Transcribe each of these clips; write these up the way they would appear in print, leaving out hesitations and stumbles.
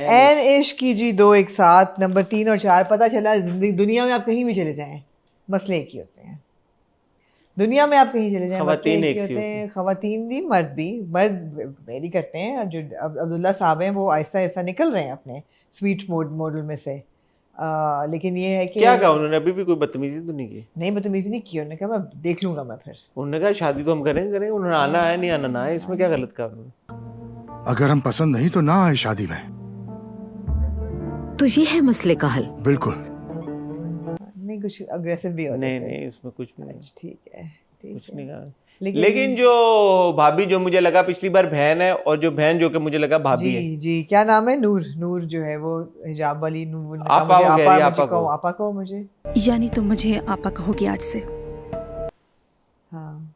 N इश्क की जी 2 एक साथ, नंबर 3 और 4, पता चला जिंदगी दुनिया में आप कहीं भी चले जाएं मसले एक ही होते हैं। दुनिया में आप कहीं चले जाएं मसले खवातीन एक एक ही सी होते होती हैं, खवातीन भी मर्द वेरी करते हैं। जो अब्दुल्ला साहब हैं वो आहिस्ता आहिस्ता निकल रहे हैं अपने स्वीट मॉडल में से। लेकिन ये है कि क्या कहा उन्होंने? अभी भी कोई बदतमीजी तो नहीं की? नहीं, बदतमीजी नहीं की। उन्होंने कहा मैं देख लूंगा मैं फिर। उन्होंने कहा शादी तो हम करेंगे, उन्होंने आना है नहीं आना ना है, इसमें क्या गलत कहा उन्होंने? अगर हम पसंद नहीं तो ना आए शादी में। तो ये है मसले का हल? बिल्कुल नहीं, कुछ अग्रेसिव भी होते नहीं थे। नहीं, उसमें कुछ भी नहीं, ठीक है, कुछ नहीं कहा। लेकिन जो भाभी जो मुझे लगा पिछली बार बहन है, और जो बहन जो कि मुझे लगा भाभी है। जी, क्या नाम है? नूर जो है वो हिजाब वाली नूर ने कहा आपा मुझे को कह रही है, आपा, आपा मुझे को। कहो आपा कहो मुझे। यानी तुम मुझे आपा कहोगी आज से? हाँ,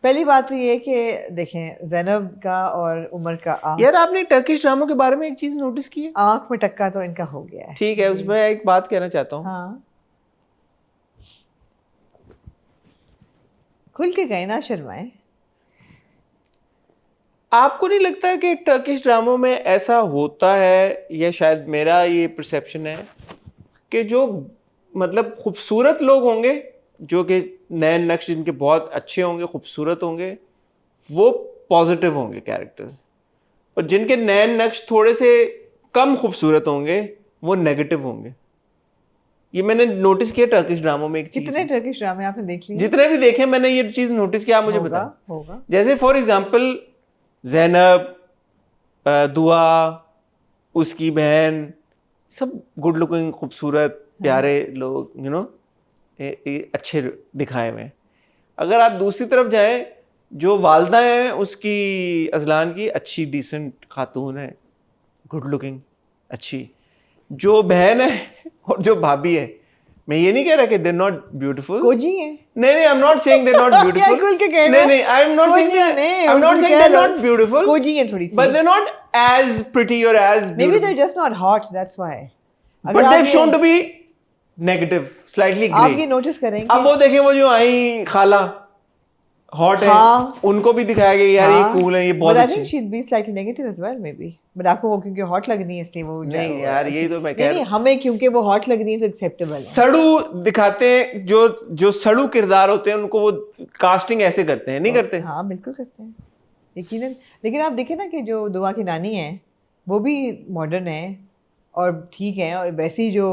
पहली बात तो ये कि देखें ज़ैनब का और उमर का यार आपने टर्किश ड्रामों के बारे में एक चीज नोटिस की है? आंख में टक्का तो इनका हो गया है। ठीक है, उसमें एक बात कहना चाहता हूँ। हाँ, खुल के गए ना, शर्माए। आपको नहीं लगता कि टर्किश ड्रामों में ऐसा होता है, या शायद मेरा ये परसेप्शन है, कि जो मतलब खूबसूरत लोग होंगे, जो कि नैन नक्श जिनके बहुत अच्छे होंगे, खूबसूरत होंगे, वो पॉजिटिव होंगे कैरेक्टर्स, और जिनके नैन नक्श थोड़े से कम खूबसूरत होंगे वो नेगेटिव होंगे। ये मैंने नोटिस किया टर्किश ड्रामों में एक चीज। कितने टर्किश ड्रामे आपने देख लिए? जितने भी देखे मैंने ये चीज नोटिस किया। आप मुझे बताओ। होगा। जैसे फॉर एग्जाम्पल ज़ैनब, दुआ, उसकी बहन, सब गुड लुकिंग, खूबसूरत, प्यारे लोग, यू नो, अच्छे दिखाए हुए। अगर आप दूसरी तरफ जाएं, जो वालदा है उसकी, अजलान की, अच्छी डिसेंट खातून है, गुड लुकिंग, अच्छी। जो बहन है और जो भाभी है, मैं ये नहीं कह रहा कि दे नॉट ब्यूटीफुल, कोजी है। नहीं I am not saying they not beautiful. खुल के कहना। नहीं I am not saying they not beautiful, cosy है थोड़ी सी, but they're not as pretty or as maybe beautiful, they're just not hot, that's why. but they've shown to be negative, slightly grey. आप ये notice करेंगे। अब वो देखें, वो जो आई खाला हॉट है, उनको भी दिखाया गया यार ये कूल है, ये बहुत अच्छी। But I think she'd be slightly negative as well maybe. But आपको वो क्योंकि हॉट लग रही है इसलिए वो नहीं यार, यही तो मैं कह रहा हूँ। हमें क्योंकि वो हॉट लग रही है तो एक्सेप्टेबल है। सड़ू दिखाते हैं, जो सड़ू किरदार होते हैं उनको वो कास्टिंग ऐसे करते हैं, नहीं करते? हाँ बिल्कुल करते हैं, यकीनन। लेकिन आप देखें ना कि जो दुआ की नानी है वो भी मॉडर्न है और ठीक है, और वैसी जो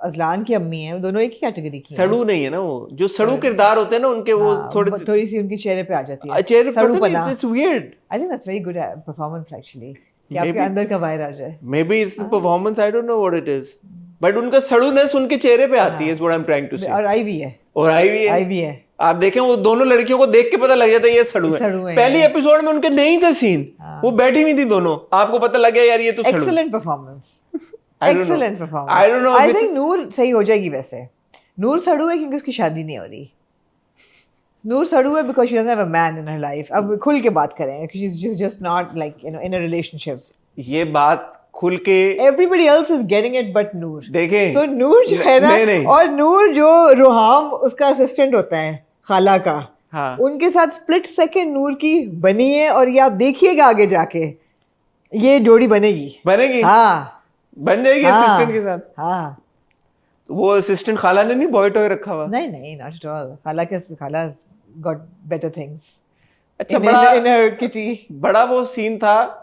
अजलान की अम्मी है, वो दोनों एक ही कैटेगरी की हैं। सड़ू नहीं है ना वो, जो सड़ू किरदार होते हैं ना उनके, वो थोड़ी सी उनकी चेहरे पे आ जाती है चेहरे पर। It's weird. I think that's very good performance actually, कि आपके अंदर का वायर आ जाए। Maybe it's the performance, I don't know what it is, but उनका सड़ूनेस उनके चेहरे पे आती है, is what I am trying to say. और आई भी है, आई भी है। आप देखें, वो दोनों लड़कियों को देख के पता लग जाता है ये सड़ू है। पहली एपिसोड में उनके नहीं थे सीन, वो बैठी हुई थी दोनों, आपको पता लग गया यार ये तो सड़ू। Excellent performance, excellent performance. I don't know, I think Noor सही हो जाएगी। वैसे नूर सड़ू है क्योंकि उसकी शादी नहीं हो रही। नूर सड़ू है because she doesn't have a man in her life. अब खुल के बात करें, she is just not like, you know, in a relationship. ये बात खुल के everybody else is getting it but Noor. देखें, सो नूर जो है ना, नहीं। और नूर जो रुहाम उसका असिस्टेंट होता है खाला का, हाँ, उनके साथ स्प्लिट सेकंड नूर की बनी है, और ये आप देखिएगा आगे जाके ये जोड़ी बनेगी। हाँ, बन जाएगी असिस्टेंट के साथ। हाँ, वो असिस्टेंट खाला ने नहीं बॉय टॉय रखा हुआ? नहीं, नॉट एट ऑल। खाला गॉट बेटर थिंग्स। अच्छा, बड़ा वो सीन था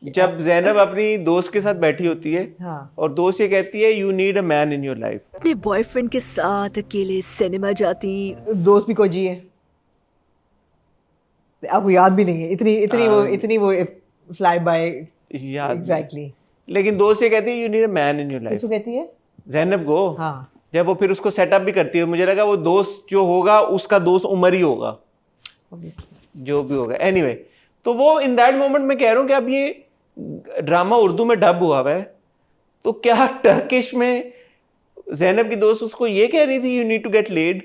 जब ज़ैनब अपनी दोस्त के साथ बैठी होती है, और दोस्त ये कहती है you need a man in your life. अपने बॉयफ्रेंड के साथ अकेले सिनेमा जाती। दोस्त भी कोजी है, आपको याद भी नहीं है, इतनी वो फ्लाई बाय याद। एग्जैक्टली। लेकिन दोस्त ये कहती है you need a man in your life. किसको कहती है? ज़ैनब को। हाँ, जब वो फिर उसको सेटअप भी करती है, मुझे लगा वो दोस्त जो होगा उसका दोस्त उमर ही होगा, जो भी होगा। एनीवे, तो वो इन दैट मोमेंट में कह रहा हूँ कि अब ये ड्रामा उर्दू में डब हुआ है, तो क्या टर्किश में ज़ैनब की दोस्त उसको ये कह रही थी you need to get laid?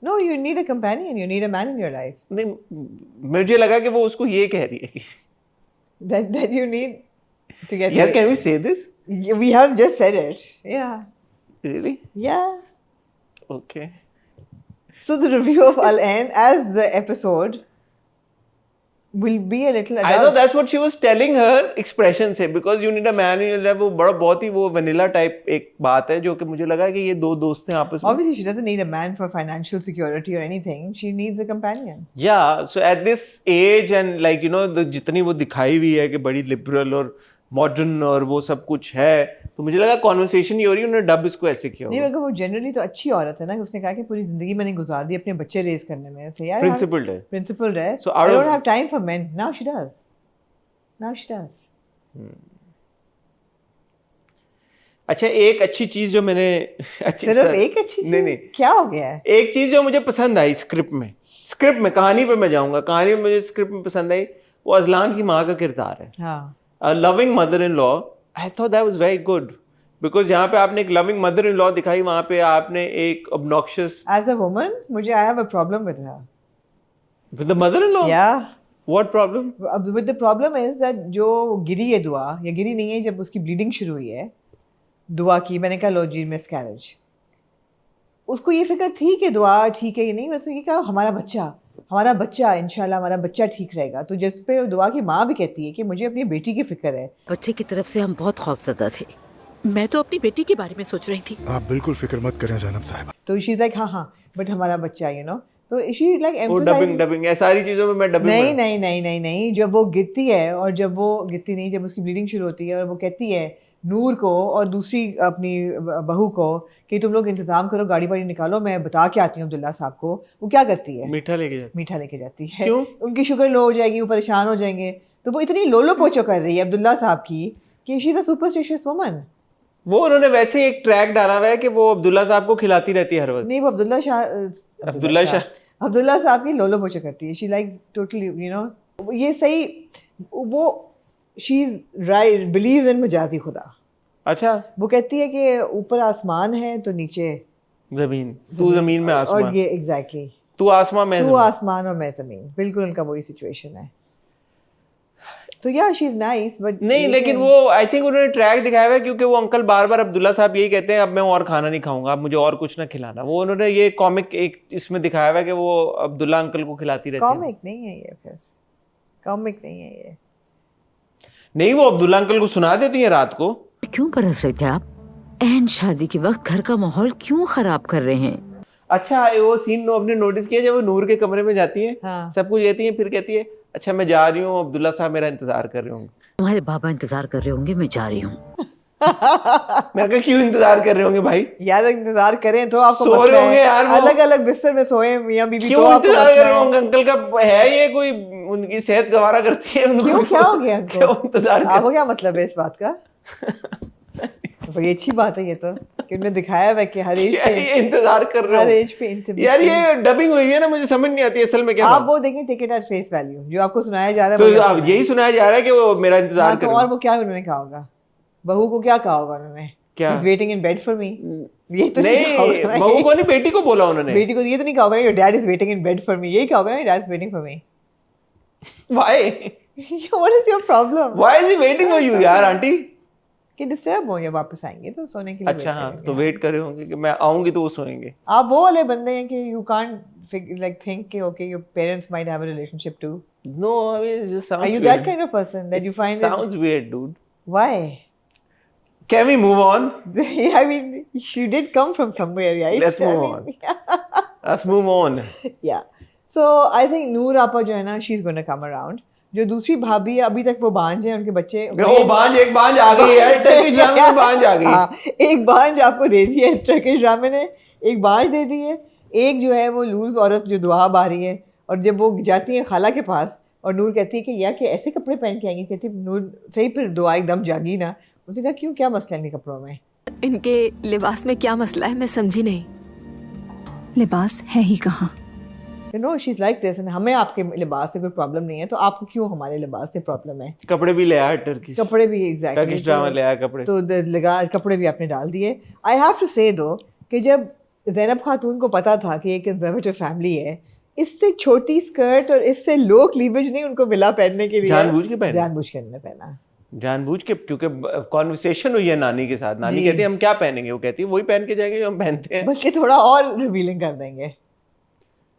No, you need a companion. You need a man in your life. नहीं, मुझे लगा कि वो उसको ये कह रही है कि that you need to get. यार, can we say this? We have just said it. Yeah. Really? Yeah. Okay. So the review of Al Ain as the episode will be a little I know adult. that's what she was telling her expression से, because you need a man in your life. वो बहुत ही वो vanilla type एक बात है जो कि मुझे लगा कि ये दो दोस्त हैं आपस में. Obviously, she doesn't need a man for financial security or anything. She needs a companion. Yeah, so at this age and like you know जितनी वो दिखाई हुई है कि बड़ी liberal और modern और वो सब कुछ है, तो मुझे लगा conversation ही हो रही है, उन्होंने डब इसको ऐसे किया नहीं होगा. मगर वो जनरली तो अच्छी औरत है ना कि उसने कहा कि पूरी जिंदगी मैंने गुजार दी अपने बच्चे रेज करने में. तो यार Principled है. प्रिंसिपल है. So I out don't of- have time for men. Now she does. Now she does. अच्छा, एक अच्छी चीज जो मैंने सिर्फ एक अच्छी चीज? नहीं क्या हो गया है? एक चीज जो मुझे पसंद आई स्क्रिप्ट में कहानी पे मैं जाऊंगा. कहानी में मुझे स्क्रिप्ट में पसंद आई, वो अजलान की माँ का किरदार है. हाँ. A loving mother-in-law. I thought that was very good because यहाँ पे आपने एक loving mother-in-law दिखाई, वहाँ पे आपने एक obnoxious As a woman, मुझे I have a problem with her. with the mother-in-law. Yeah. What problem? अब with the problem is that जो गिरी है दुआ, या गिरी नहीं है, जब उसकी ब्लीडिंग शुरू हुई है दुआ की, मैंने कहा लो जी मिसकैरेज. उसको ये फिक्र थी कि दुआ ठीक है, ये नहीं, वैसे ये कहा हमारा बच्चा इंशाल्लाह हमारा बच्चा ठीक रहेगा. तो जिस पे दुआ की माँ भी कहती है कि मुझे अपनी बेटी की फिक्र है. बच्चे की तरफ से हम बहुत खौफजदा थे। मैं तो अपनी बेटी के बारे में सोच रही थी। आप बिल्कुल फिक्र मत करें जैनब साहिबा। तो शी इज लाइक हाँ बट हमारा बच्चा तो शी लाइक वो डबिंग है सारी चीजों में, मैं डबिंग नहीं नहीं नहीं नहीं नहीं जब वो गिरती है और जब वो गिरती नहीं, जब उसकी ब्लीडिंग शुरू होती है और वो कहती है नूर को और दूसरी अपनी बहू को कि तुम लोग इंतजाम करो, गाड़ी वाड़ी निकालो, मैं बता के आती हूँ अब्दुल्ला साहब को. वो क्या करती है? मीठा लेके जाती है. क्यों? उनकी शुगर लो हो जाएगी, वो परेशान हो जाएंगे. तो वो इतनी लोलो पोचो कर रही है अब्दुल्ला साहब की कि she is a superstitious woman. वो उन्होंने वैसे ही एक ट्रैक डाला हुआ है कि वो अब्दुल्ला साहब को खिलाती रहती है हर वक्त. नहीं, वो अब्दुल्ला साहब की लोलो पोचो करती है. शी लाइक टोटली ये सही, वो शी राइट बिलीव्स इन मजाजी खुदा. अच्छा, वो कहती है कि ऊपर आसमान है तो नीचे जमीन, तू जमीन में आसमान. और ये एग्जैक्टली तू आसमान मैं तू जमीन. आसमान और मैं जमीन. बिल्कुल उनका वही सिचुएशन है. तो या शी इज नाइस बट नहीं, लेकिन वो आई थिंक उन्होंने ट्रैक दिखाया हुआ है क्योंकि वो अंकल बार बार अब्दुल्ला साहब यही कहते हैं अब मैं और खाना नहीं खाऊंगा, अब मुझे और कुछ ना खिलाना. वो उन्होंने ये कॉमिक एक इसमें दिखाया हुआ है कि वो अब्दुल्ला अंकल को खिलाती रहती है. कॉमिक नहीं है ये, फिर कॉमिक नहीं है ये. नहीं, वो अब्दुल्ला अंकल को सुना देती है रात को. क्यों बरस रहे थे आप? एन शादी के वक्त घर का माहौल क्यों खराब कर रहे हैं? अच्छा, वो सीन आपने नोटिस किया जब वो नूर के कमरे में जाती है, हाँ. सब कुछ कहती है, फिर कहती है अच्छा मैं जा रही हूँ, अब्दुल्ला साहब मेरा इंतजार कर रहे होंगे. तुम्हारे बाबा इंतजार कर रहे होंगे, मैं जा रही हूँ. मैं कहा क्यों इंतजार कर रहे होंगे भाई? यार इंतजार करें तो आपको सो मसला रहे होंगे है. यार वो. अलग अलग बिस्तर में सोए मियां बीबी तो क्यों आपको इंतजार मसला कर रहे है. होंगे? अंकल का है ये कोई उनकी सेहत गवारा करती है उनको? क्यों, क्या हो गया क्यों उनको? इंतजार कर? आपको क्या मतलब है इस बात का? बड़ी अच्छी बात है ये तो कि उन्होंने दिखाया है कि हर एज ये इंतजार कर हर रहे एज पे हो intimacy. यार. ये डबिंग हुई है ना, मुझे समझ नहीं आती असल में क्या आप था. वो देखें take it at face value जो आपको सुनाया जा रहा है. तो वही अब आपको यही सुनाया जा रहा है कि वो मेरा इंतजार हाँ, कर तो रहे और वो क्या उन्होंने कहा होगा? बहू को क्या कहा होगा उन्होंने? क्या? Waiting in bed for me. ये तो नहीं, कहा होगा बहू को नहीं, बेटी को बोला उन्होंने. बेटी को ये तो नहीं कहा होगा your dad is waiting in bed for me. यही कहा होगा ना dad is waiting for me. Why what is your problem? Why is he waiting for you यार आंटी? कि डिस्टर्ब हो या वापस आएंगे तो सोने के लिए अच्छा wait हाँ, करेंगे. तो वेट कर रहे होंगे कि मैं आऊंगी तो वो सोएंगे. आप वो वाले बंदे हैं कि यू कांट like think कि okay your parents might have a relationship too. No, I mean it just sounds Are you weird. that kind of person that you find sounds weird, dude. Why? Can we move on? I mean, she did come from somewhere, right? Let's move on. Let's move on. Yeah. So I think Noor Appa जो है ना, she's going to come around. जो दूसरी भाभी है अभी तक वो बांझ है, उनके बच्चे. वो बांझ, एक बांझ आ गई है टर्किश ड्रामे में, बांझ आ गई. हाँ, एक बांझ आपको दे दी है टर्किश ड्रामे ने, एक बांझ दे दी है. एक जो है वो लूज औरत जो दुआब आ रही है, और जब वो जाती है खाला के पास और नूर कहती है कि या कि ऐसे कपड़े पहन के आएंगी, कहती है नूर सही, फिर दुआ एकदम जागी ना. उसने कहा क्यों, क्या मसला है इनके कपड़ों में? इनके लिबास में क्या मसला है, मैं समझी नहीं. लिबास है ही कहाँ. She is like this. हमें आपके लिबास से कोई प्रॉब्लम नहीं है, तो आपको क्यों हमारे लिबास से प्रॉब्लम है? कपड़े भी ले आया टर्किश, कपड़े भी एग्जैक्टली टर्किश ड्रामा ले आया कपड़े. तो लगा कपड़े भी आपने डाल दिए. आई हैव टू से दो कि जब ज़ैनब खातून को पता था कि एक कंजर्वेटिव फैमिली है, इससे छोटी स्कर्ट और इससे लो क्लीवेज नहीं उनको मिला पहनने के लिए. जानबूझ के पहना, जानबूझ के उन्होंने पहना, जानबूझ के, क्योंकि कॉन्वर्सेशन हुई है नानी के साथ. नानी कहती है हम क्या पहनेंगे, वो कहती है वही पहन के जाएंगे जो हम पहनते हैं. बल्कि थोड़ा और रिवीलिंग कर देंगे.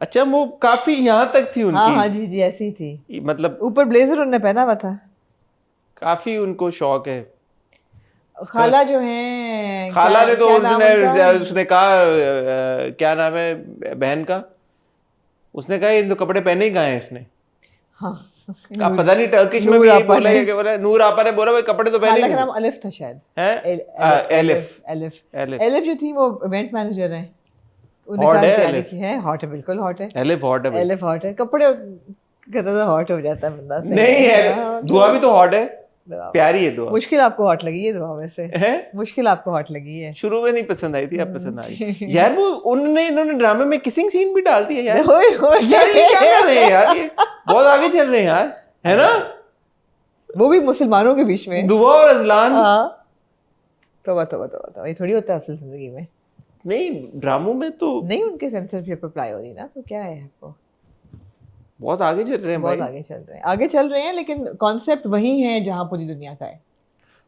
अच्छा वो काफी यहाँ तक थी हाँ हाँ उनकी, जी जी ऐसी ही थी। मतलब ऊपर ब्लेजर उन्होंने पहना हुआ था। काफी उनको शौक है। खाला जो है खाला ने तो क्या उस नाम दिन उनका? उसने कहा क्या नाम है बहन का, उसने कहा ये तो कपड़े पहने ही कहाँ हैं इसने। हाँ अब पता नहीं टर्किश में नूर भी यही आपा बोला ने। है कि बोला नूर आपा ने बोला भाई कपड़े तो पहने खाला ही का नहीं नाम अलिफ था शायद। है। एलिफ एलिफ एलिफ एलिफ जो थी वो इवेंट मैनेजर है। उन्हें हॉट कहा है तैयारी एलिफ, की है। हॉट है, बिल्कुल हॉट है। एलिफ हॉट है भाई। एलिफ हॉट है। कपड़े कहता था हॉट हो जाता है बंदा। सही नहीं है। है, हाँ, दुआ भी तो हॉट है, दुआ। प्यारी है दुआ। मुश्किल आपको हॉट लगी है दुआ में से? है मुश्किल आपको हॉट लगी है? शुरू में नहीं पसंद आई थी, अब पसंद आ गई यार। वो इन्होंने ड्रामे में किसिंग सीन भी डाल दिया यार। होए, होए। यार ये क्या कर रहे हैं यार, ये बहुत आगे चल रहे हैं यार, है ना। वो भी मुसलमानों के बीच में। दुआ और अजलान। हाँ तौबा तौबा तौबा तौबा, ये थोड़ी होता है असल जिंदगी में। नहीं ड्रामों में तो नहीं उनके सेंसरशिप अप्लाई हो रही ना, तो क्या है आपको। बहुत आगे चल रहे हैं बहुत भाई। आगे चल रहे हैं, आगे चल रहे हैं, लेकिन कॉन्सेप्ट वही है जहाँ पूरी दुनिया का है।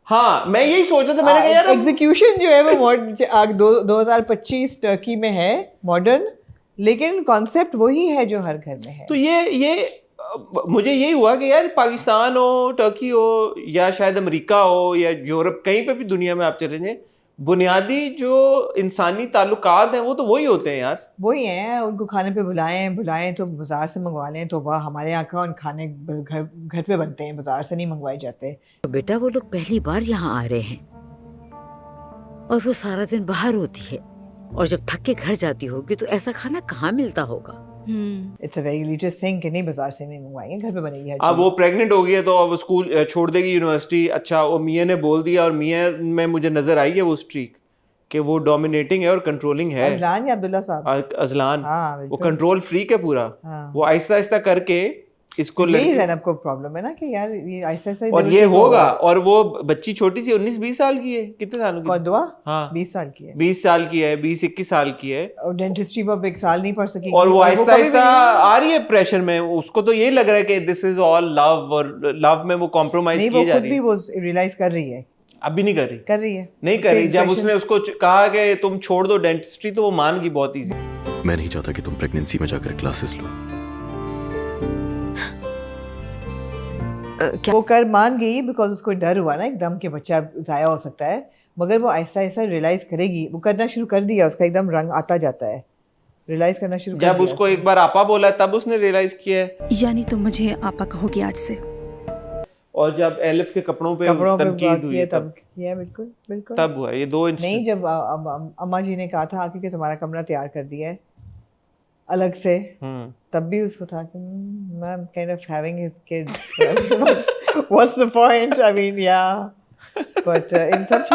हाँ मैं यही सोच रहा था, मैंने कहा यार अब- एग्जीक्यूशन जो है वो 2025 टर्की में है मॉडर्न, लेकिन कॉन्सेप्ट वही है जो हर घर में है। तो ये मुझे यही हुआ कि यार पाकिस्तान हो, टर्की हो, या शायद अमेरिका हो, या यूरोप, कहीं पे भी दुनिया में आप चले जाएं, बुनियादी जो इंसानी ताल्लुकात हैं वो तो वही होते हैं यार। वही है। उनको खाने पे बुलाएं तो बाजार से मंगवा लें, तो वाह हमारे यहाँ का खाने घर घर पे बनते हैं, बाजार से नहीं मंगवाए जाते। तो बेटा वो लोग पहली बार यहाँ आ रहे हैं और वो सारा दिन बाहर होती है, और जब थक के घर जाती होगी तो ऐसा खाना कहाँ मिलता होगा। It's a very religious thing कि नहीं बाजार से नहीं मंगवाएंगे, घर पे बनेगी हर अब चीज़। वो प्रेग्नेंट हो गई है तो अब वो स्कूल छोड़ देगी, यूनिवर्सिटी। अच्छा वो मियाँ ने बोल दिया, और मियाँ में मुझे नजर आई है वो स्ट्रीक कि वो डोमिनेटिंग है और कंट्रोलिंग है। अजलान या अब्दुल्ला साहब? अजलान हाँ वो बिल्कुल। कंट्रोल फ्रीक है पूरा। हाँ। वो आहिस्ता आहिस्ता करके इसको यही लड़के, ज़ैनब को प्रॉब्लम है ना कि यार ये ऐसा ऐसा और ये होगा। और वो बच्ची छोटी सी 19-20 साल की है, कितने सालों की? कौन दुआ? हाँ 20 साल की है। 20 साल की है, 20-21 साल की है। और डेंटिस्ट्री वो अब 1 साल नहीं पढ़ सकेगी। और वो आहिस्ता कभी भी आहिस्ता नहीं- आ रही है प्रेशर में। उसको तो यही लग रहा है कि दिस इज ऑल लव, और लव में वो कॉम्प्रोमाइज नहीं, की वो जा खुद रही भी है। वो रियलाइज कर रही है। अभी नहीं कर रही, कर रही है। नहीं कर रही। जब उसने उसको कहा कि तुम छोड़ दो डेंटिस्ट्री, तो वो मान गई बहुत इजी। मैं नहीं चाहता कि तुम प्रेगनेंसी में जाकर क्लासेस लो। वो कर मान गई बिकॉज उसको डर हुआ ना एकदम कि बच्चा ज़ाया हो सकता है, मगर वो आहिस्ता आहिस्ता रियलाइज करेगी। वो करना शुरू कर दिया, उसका एकदम रंग आता जाता है, रियलाइज करना शुरू कर जब दिया उसको उसने। एक बार आपा बोला तब उसने रियलाइज किया है। यानी तुम मुझे आपा कहोगी आज से? और जब एलिफ के कपड़ों पे कपड़ों पे तनकीद बात हुई की है है तब किया, बिल्कुल बिल्कुल। तब हुआ ये 2 इंच। नहीं, जब अम्मा जी ने कहा था आके कि तुम्हारा कमरा तैयार कर दिया है अलग से, तब भी उसको था कि ma'am kind of having his kids what's the point, I mean या बट इन सब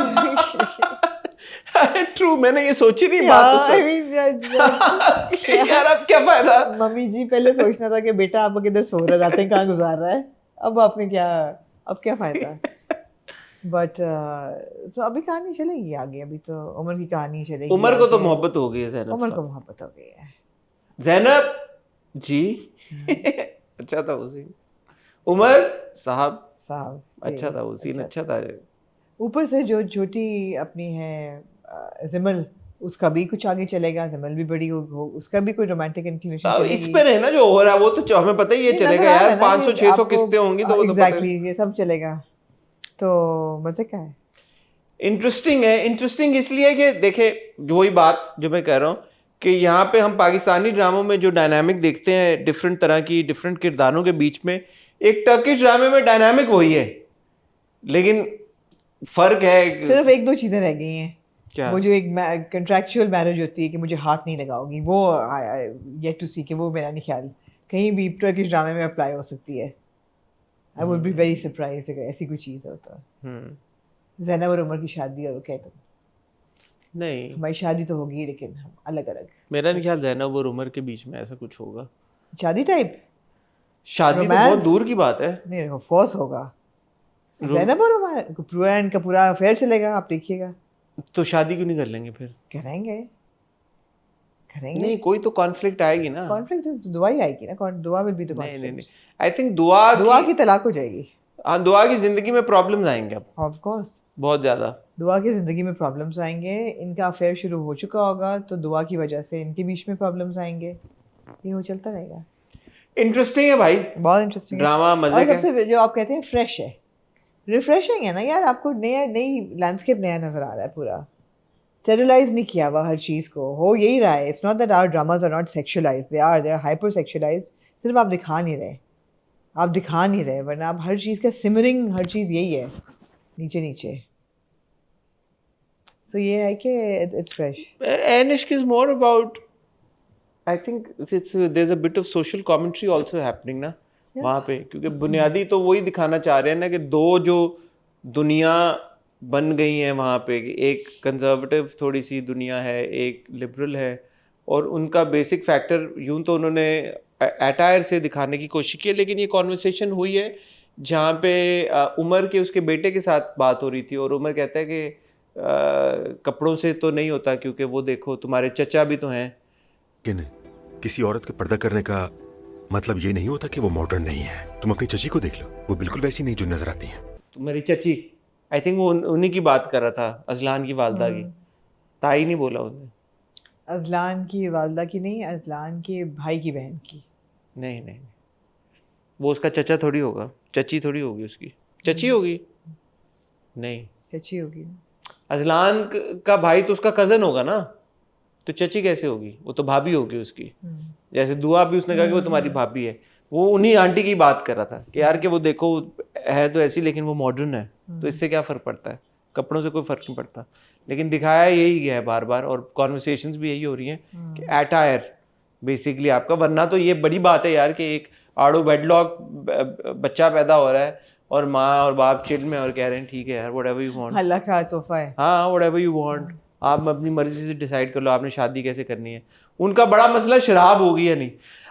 ट्रू, मैंने ये सोची नहीं बात तो आई सर। मीन यार अब क्या फायदा। मम्मी जी पहले सोचना था कि बेटा आप किधर सो रहे, रातें कहाँ गुजार रहा है, अब आपने क्या, अब क्या फायदा। बट सो अभी कहानी चलेगी आगे, अभी तो उमर की कहानी चलेगी। उमर को तो आगे। मोहब्बत हो गई है ज़ैनब उमर से। को मोहब्बत हो गई है। ज़ैनब जी अच्छा था वो सीन। उमर साहब साहब अच्छा था वो सीन, अच्छा था। ऊपर से जो छोटी अपनी है जिमल, उसका भी कुछ आगे चलेगा। जिमल भी बड़ी हो उसका भी कोई रोमांटिक इंक्लिनेशन अब चलेगी। इस पर है ना जो हो रहा है, वो तो हमें पता ही ये नहीं, चलेगा नजर आ रहा यार। है ना 500-600 आपको- किस्तें होंगी तो वो तो पता है। एग्जैक्टली ये सब चलेगा, तो मजे क्या है। इंटरेस्टिंग है। इंटरेस्टिंग इसलिए कि देखे वही बात जो मैं कह रहा हूँ कि यहाँ पे हम पाकिस्तानी ड्रामों में जो डायनामिक देखते हैं डिफरेंट तरह की, डिफरेंट किरदारों के बीच में, एक टर्किश ड्रामे में डायनामिक वही है, लेकिन फर्क है। सिर्फ 1-2 चीजें रह गई हैं। क्या? वो जो एक कंट्रैक्चुअल मैरिज होती है कि मुझे हाथ नहीं लगाओगी, वो येट टू सी कि वो मेरा नहीं ख्याल कहीं भी टर्किश ड्रामे में अप्लाई हो सकती है। I would be very surprise अगर ऐसी कोई चीज़ हो तो। ज़ैनब और उमर की शादी और क्या तुम, नहीं हमारी शादी तो होगी लेकिन हम अलग अलग। मेरा नहीं ख्याल ज़ैनब और उमर के बीच में ऐसा कुछ होगा। शादी टाइप शादी तो Romance? बहुत दूर की बात है। नहीं, फोर्स होगा। ज़ैनब और उमर पूरा इनका पूरा अफेयर चलेगा, आप देखिएगा। तो शादी क्यों नहीं कर लेंगे फिर? करेंगे नहीं कोई तो कॉन्फ्लिक्ट आएगी ना। कॉन्फ्लिक्ट तो दुआ ही आएगी ना, दुआ विल बी द नहीं नहीं नहीं, कॉन्फ्लिक्ट। आई थिंक दुआ की तलाक हो जाएगी। हाँ दुआ की जिंदगी में प्रॉब्लम्स आएंगे अब ऑफ कोर्स बहुत ज्यादा। दुआ की ज़िंदगी में प्रॉब्लम्स आएंगे। इनका अफेयर शुरू हो चुका होगा तो दुआ की वजह से इनके बीच में प्रॉब्लम्स आएंगे। ये हो चलता रहेगा। इंटरेस्टिंग है भाई, बहुत इंटरेस्टिंग ड्रामा मजे और का। सबसे जो आप कहते हैं फ्रेश है, रिफ्रेशिंग है ना यार, आपको नई लैंडस्केप नया नजर आ रहा है पूरा, स्टेरिलाइज नहीं किया हुआ हर चीज को, हो यही रहा है। It's not that our dramas are not sexualised, they are hyper sexualised, सिर्फ आप दिखा नहीं रहे, वरना आप हर चीज का सिमरिंग, हर चीज यही है नीचे नीचे। सो ये है कि it's fresh. And Ishq is more about, I think there's a bit of social commentary also happening ना वहाँ पे, क्योंकि बुनियादी तो वही दिखाना चाह रहे हैं ना कि दो जो दुनिया बन गई हैं वहाँ पे, कि एक कंजर्वेटिव थोड़ी सी दुनिया है, एक लिबरल है, और उनका बेसिक फैक्टर यूं तो उन्होंने एटायर से दिखाने की कोशिश की है, लेकिन ये कॉन्वर्सेशन हुई है जहाँ पे उमर के उसके बेटे के साथ बात हो रही थी, और उमर कहता है कि कपड़ों से तो नहीं होता, क्योंकि वो देखो तुम्हारे चचा भी तो हैं। लेकिन किसी औरत के पर्दा करने का मतलब ये नहीं होता कि वो मॉडर्न नहीं है। तुम अपनी चची को देख लो, वो बिल्कुल वैसी नहीं जो नजर आती है। तुम्हारी चची, आई थिंक वो उन्हीं की बात कर रहा था, अजलान की वालदा की, ताई नहीं बोला उसने। अजलान की वालदा की नहीं, अजलान के भाई की बहन की। नहीं नहीं, वो उसका चचा थोड़ी होगा, चची थोड़ी होगी उसकी, चची होगी नहीं, अच्छी होगी। अजलान का भाई तो उसका कजन होगा ना, तो चची कैसे होगी, वो तो भाभी होगी उसकी। जैसे दुआ भी उसने कहा कि वो तुम्हारी भाभी है, वो उन्हीं आंटी की बात कर रहा था कि यार कि वो देखो है तो ऐसी, लेकिन वो मॉडर्न है, तो इससे क्या फ़र्क पड़ता है, कपड़ों से कोई फ़र्क नहीं पड़ता। लेकिन दिखाया यही गया है बार बार, और कॉन्वर्सेशंस भी यही हो रही हैं कि एटायर बेसिकली आपका, वरना तो ये बड़ी बात है यार कि एक आड़ो वेडलॉक बच्चा पैदा हो रहा है और माँ और बाप चिल में और कह रहे हैं ठीक है यार व्हाटएवर यू वांट, अल्लाह का तोहफा है। हाँ व्हाटएवर यू वांट, आप अपनी मर्जी से डिसाइड कर लो आपने शादी कैसे करनी है। उनका बड़ा मसला शराब होगी या नहीं।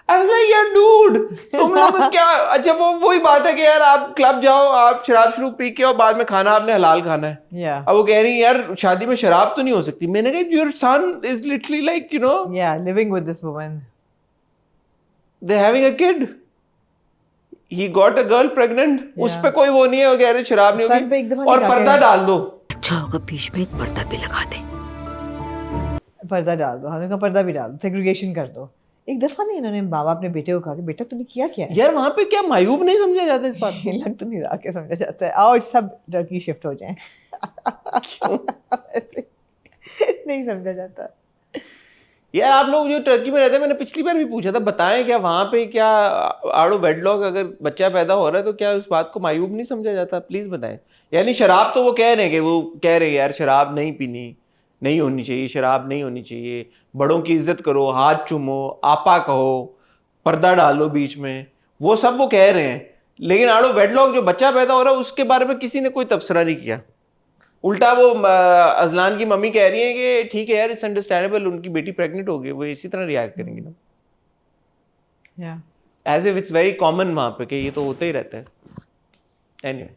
ऐसा यार डूड, तुम लोग क्या, अच्छा वो वही बात है कि यार आप क्लब जाओ, आप शराब शुरू पी के और बाद में खाना आपने हलाल खाना है। या अब वो कह रही है यार शादी में शराब तो नहीं हो सकती। मैंने कहा your son is literally like you know या living with this woman, they having a kid, he got a girl pregnant, उस Yeah. पे कोई वो नहीं है, वो कह रहे शराब नहीं सन पे एक दफा होगी, और निकाह के- पर्दा डाल दो। अच्छा होगा बीच में एक पर्दा भी लगा दे। पर्दा डाल दो, हमने कहा पर्दा भी डाल दो, सेग्रीगेशन कर दो। एक दफा नहीं इन्होंने बाबा अपने बेटे को कहा कि बेटा तूने किया क्या है? यार वहां पे क्या मायूब नहीं समझा जाता इस बात को? लग तो नहीं रहा के समझा जाता है, आओ सब टर्की शिफ्ट हो जाएं। नहीं समझा जाता। यार आप लोग जो टर्की में रहते हैं, मैंने पिछली बार भी पूछा था, बताएं क्या वहां पे क्या आड़ो वेडलॉक अगर बच्चा पैदा हो रहा है तो क्या उस बात को मायूब नहीं समझा जाता? प्लीज बताएं। यानी शराब तो वो कह रहे हैं कि वो कह रहे हैं यार शराब नहीं पीनी, नहीं होनी चाहिए, शराब नहीं होनी चाहिए, बड़ों की इज्जत करो, हाथ चूमो, आपा कहो, पर्दा डालो बीच में, वो सब वो कह रहे हैं। लेकिन आड़ो वेडलॉक जो बच्चा पैदा हो रहा है उसके बारे में किसी ने कोई तबसरा नहीं किया। उल्टा वो अजलान की मम्मी कह रही है कि ठीक है यार इट्स अंडरस्टैंडेबल, उनकी बेटी प्रेग्नेंट हो गई, वो इसी तरह रिएक्ट करेंगी ना, या as if it's very common वहां पे कि ये तो होता ही रहता है। एनीवे